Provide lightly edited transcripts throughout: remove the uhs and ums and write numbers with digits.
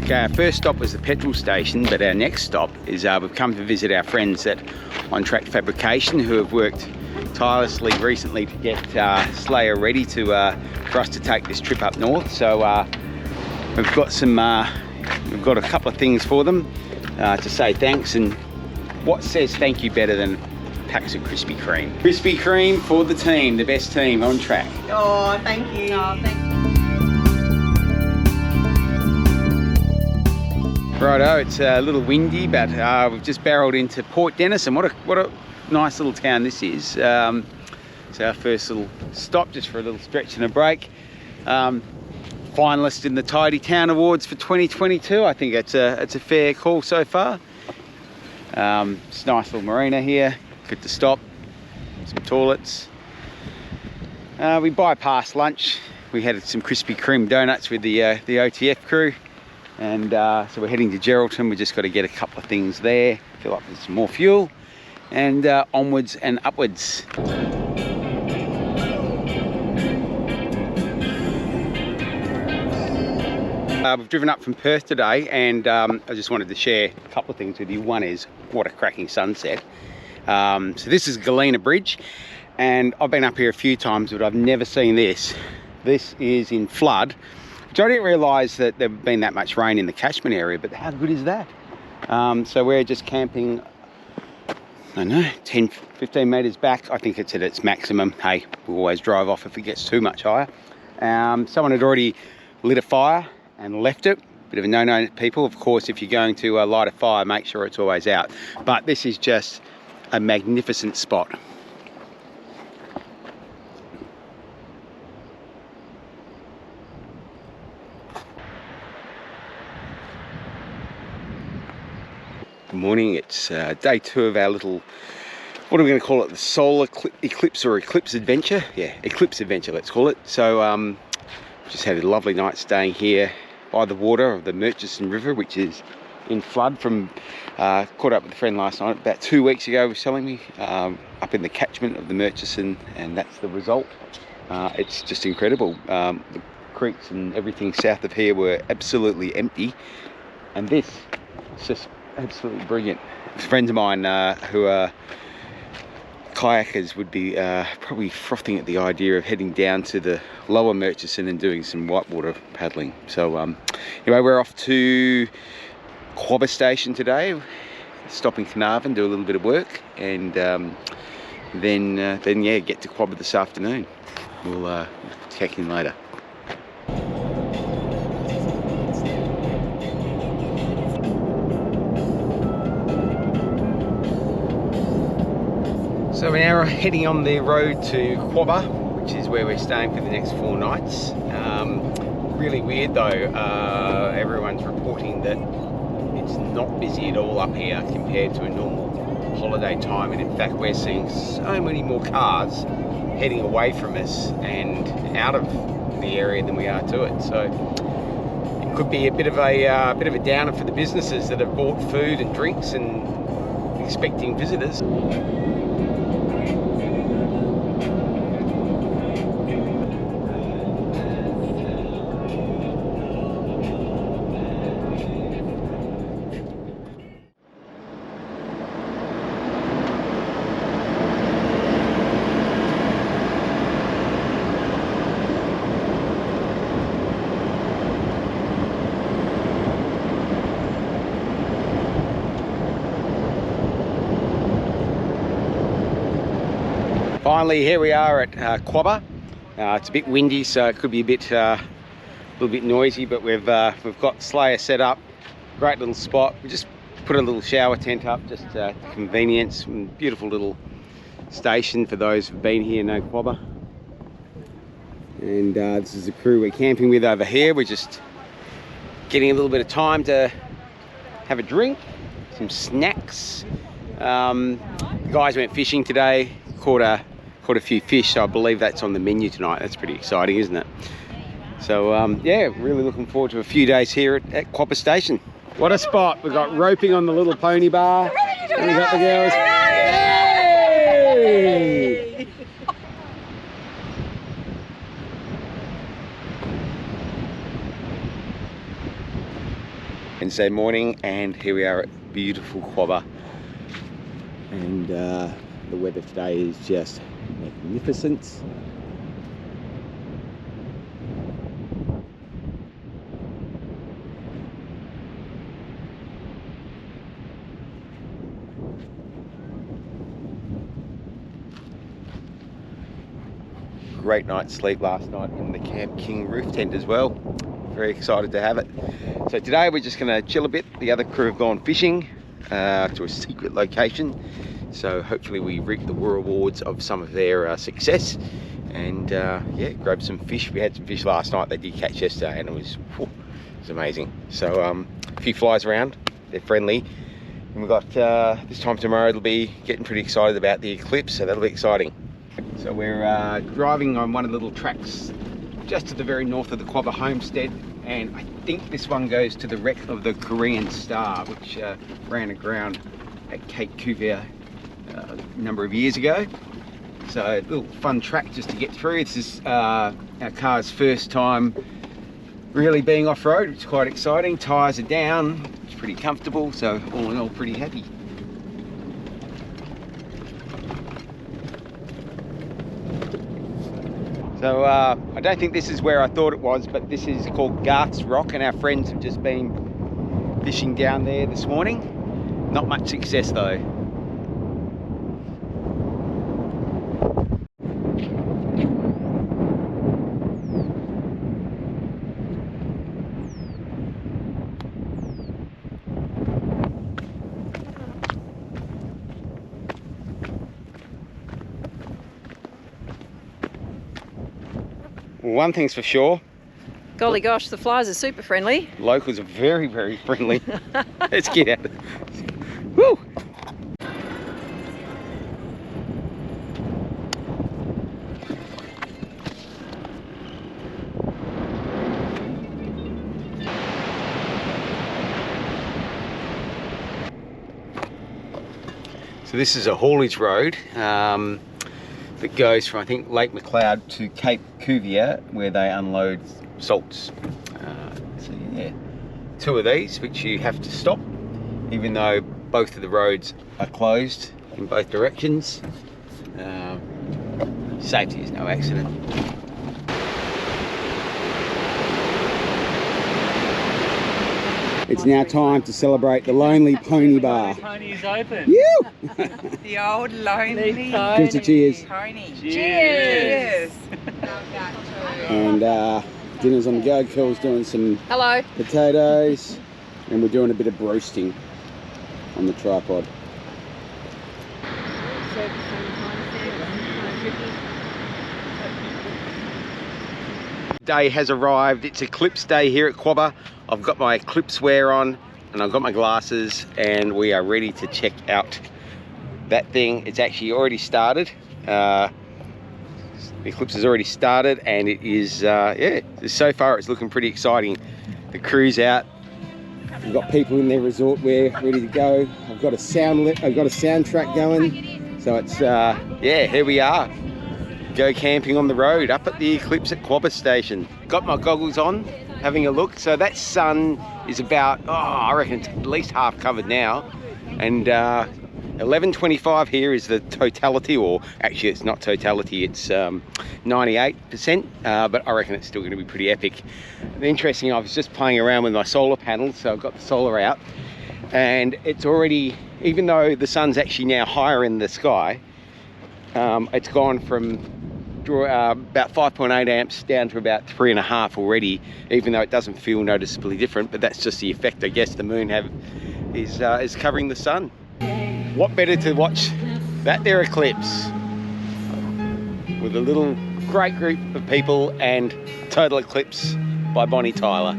Okay, our first stop was the petrol station, but our next stop is we've come to visit our friends at OnTrack Fabrication, who have worked tirelessly recently to get SLEIGHR ready to for us to take this trip up north. So we've got some we've got a couple of things for them to say thanks, and what says thank you better than packs of Krispy Kreme? Krispy Kreme for the team, the best team on track. Oh, thank you. Oh, thank you. Righto, it's a little windy, but we've just barreled into Port Dennis, and what a nice little town this is. It's our first little stop, just for a little stretch and a break. Finalist in the Tidy Town Awards for 2022. I think it's a fair call so far. It's a nice little marina here, good to stop, some toilets. We bypassed lunch. We had some Krispy Kreme donuts with the OTF crew. And so we're heading to Geraldton. We just got to get a couple of things there, fill up with some more fuel, and onwards and upwards. We've driven up from Perth today, and I just wanted to share a couple of things with you. One is, what a cracking sunset. So this is Galena Bridge, and I've been up here a few times, but I've never seen this. This is in flood. I didn't realise that there'd been that much rain in the catchment area, but how good is that? So we're just camping, I don't know, 10, 15 metres back. I think it's at its maximum. Hey, we'll always drive off if it gets too much higher. Someone had already lit a fire and left it. Bit of a no-no, people. Of course, if you're going to light a fire, make sure it's always out. But this is just a magnificent spot. Good morning, it's day 2 of our little, what are we going to call it, the solar eclipse or eclipse adventure? Yeah, eclipse adventure, let's call it. So just had a lovely night staying here by the water of the Murchison River, which is in flood from, caught up with a friend last night, about 2 weeks ago, was telling me, up in the catchment of the Murchison, and that's the result. It's just incredible. The creeks and everything south of here were absolutely empty, and this is just absolutely brilliant. Friends of mine who are kayakers would be probably frothing at the idea of heading down to the lower Murchison and doing some whitewater paddling. So anyway, we're off to Quobba Station today, stop in Carnarvon, do a little bit of work, and then yeah, get to Quobba this afternoon. We'll check in later. So we're now heading on the road to Quobba, which is where we're staying for the next 4 nights. Really weird though, everyone's reporting that it's not busy at all up here compared to a normal holiday time, and in fact we're seeing so many more cars heading away from us and out of the area than we are to it. So it could be a bit of a downer for the businesses that have bought food and drinks and expecting visitors. Finally, here we are at Quobba. It's a bit windy, so it could be a little bit noisy, but we've got SLEIGHR set up. Great little spot. We just put a little shower tent up, just convenience. Beautiful little station for those who've been here, know Quobba. And this is the crew we're camping with over here. We're just getting a little bit of time to have a drink, some snacks. The guys went fishing today, caught a few fish, so I believe that's on the menu tonight. That's pretty exciting, isn't it? So yeah, really looking forward to a few days here at Quobba Station. What a spot. We've got roping on the little pony bar, and we've got the girls. Yay! Wednesday morning, and here we are at beautiful Quobba, and the weather today is just magnificent. Great night's sleep last night in the Camp King roof tent as well. Very excited to have it. So today we're just going to chill a bit. The other crew have gone fishing to a secret location. So hopefully we reap the rewards of some of their success. And yeah, grab some fish. We had some fish last night they did catch yesterday, and it was amazing. So a few flies around. They're friendly. And we've got this time tomorrow, it'll be getting pretty excited about the eclipse, so that'll be exciting. So we're driving on one of the little tracks just to the very north of the Quobba homestead, and I think this one goes to the wreck of the Korean Star, which ran aground at Cape Cuvier a number of years ago. So a little fun track just to get through. This is our car's first time really being off-road. It's quite exciting. Tyres are down, it's pretty comfortable, so all in all pretty happy. So I don't think this is where I thought it was, but this is called Garth's Rock, and our friends have just been fishing down there this morning. Not much success though. One thing's for sure. Golly gosh, the flies are super friendly. Locals are very, very friendly. Let's get out. Woo! So this is a haulage road that goes from, I think, Lake McLeod to Cape Cuvier, where they unload salts. So yeah, two of these which you have to stop, even though both of the roads are closed in both directions. Safety is no accident. It's now time to celebrate the Lonely Pony Bar. Pony is open. You! The old lonely Give us a cheers. pony. Cheers. And dinner's on the go. Curl's doing some Hello. potatoes, and we're doing a bit of roasting on the tripod. Day has arrived. It's Eclipse Day here at Quobba. I've got my Eclipse wear on, and I've got my glasses, and we are ready to check out that thing. It's actually already started. The Eclipse has already started, and it is, yeah, so far it's looking pretty exciting. The crew's out. We've got people in their resort wear ready to go. I've got a soundtrack going. So it's, yeah, here we are. Go camping on the road up at the Eclipse at Quobba Station. Got my goggles on, having a look. So that sun is about, oh, I reckon it's at least half covered now. And 11:25 here is the totality, or actually it's not totality, it's 98%, but I reckon it's still going to be pretty epic. And interesting, I was just playing around with my solar panels, so I've got the solar out, and it's already, even though the sun's actually now higher in the sky, it's gone from about 5.8 amps down to about 3.5 already, even though it doesn't feel noticeably different. But that's just the effect, I guess, the moon is covering the sun. What better to watch that there eclipse with a little great group of people and Total Eclipse by Bonnie Tyler.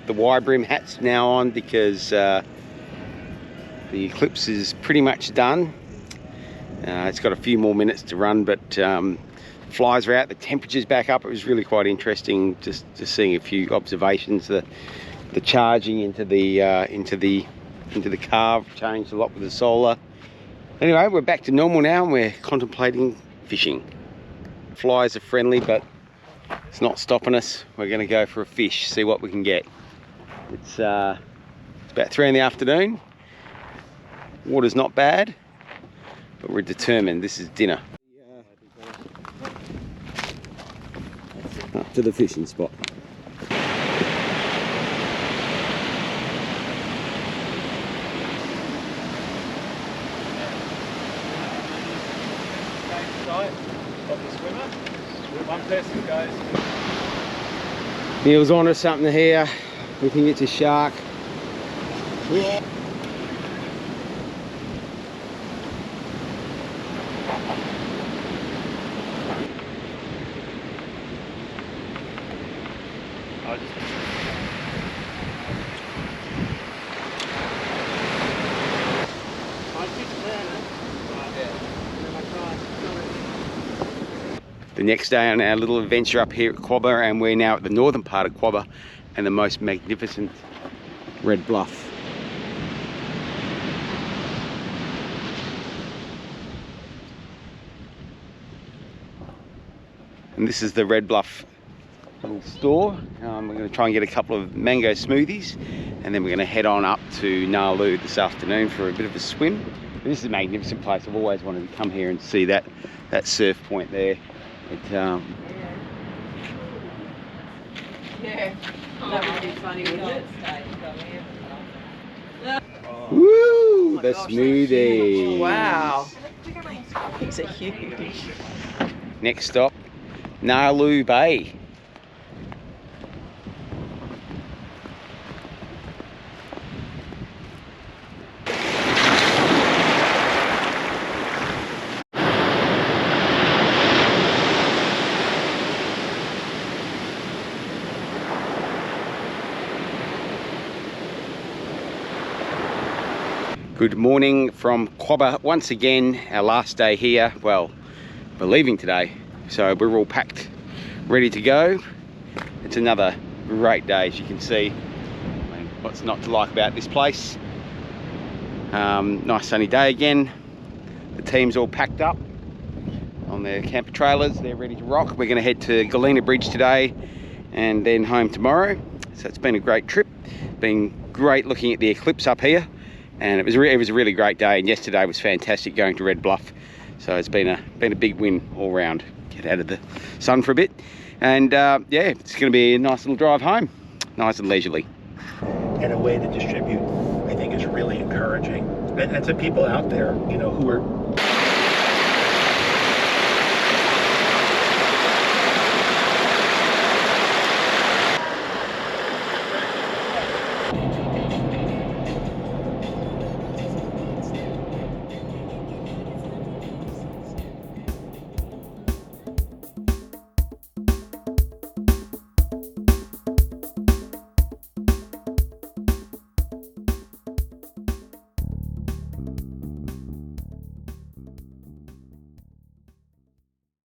The wide brim hat's now on because the eclipse is pretty much done. It's got a few more minutes to run, but flies are out, the temperature's back up. It was really quite interesting just seeing a few observations. The charging into the car changed a lot with the solar. Anyway, we're back to normal now, and we're contemplating fishing. Flies are friendly, but it's not stopping us. We're going to go for a fish, see what we can get. It's about 3 in the afternoon. Water's not bad, but we're determined this is dinner. Up to the fishing spot. One person goes. Neil's on to something here. We think it's a shark. Yeah. The next day on our little adventure up here at Quobba, and we're now at the northern part of Quobba and the most magnificent Red Bluff. And this is the Red Bluff little store. We're going to try and get a couple of mango smoothies, and then we're going to head on up to Ningaloo this afternoon for a bit of a swim. This is a magnificent place. I've always wanted to come here and see that surf point there. Yeah, that would be funny, wouldn't it? Woo! The smoothies. Wow. These are huge. Next stop, Ningaloo Bay. Good morning from Quobba once again, our last day here. Well, we're leaving today, so we're all packed, ready to go. It's another great day, as you can see. I mean, what's not to like about this place? Nice sunny day again. The team's all packed up on their camper trailers. They're ready to rock. We're going to head to Galena Bridge today and then home tomorrow. So it's been a great trip. Been great looking at the eclipse up here. And it was a really great day, and yesterday was fantastic going to Red Bluff. So it's been a big win all round. Get out of the sun for a bit, and yeah, it's going to be a nice little drive home, nice and leisurely. And a way to distribute, I think, is really encouraging. And to people out there, you know, who are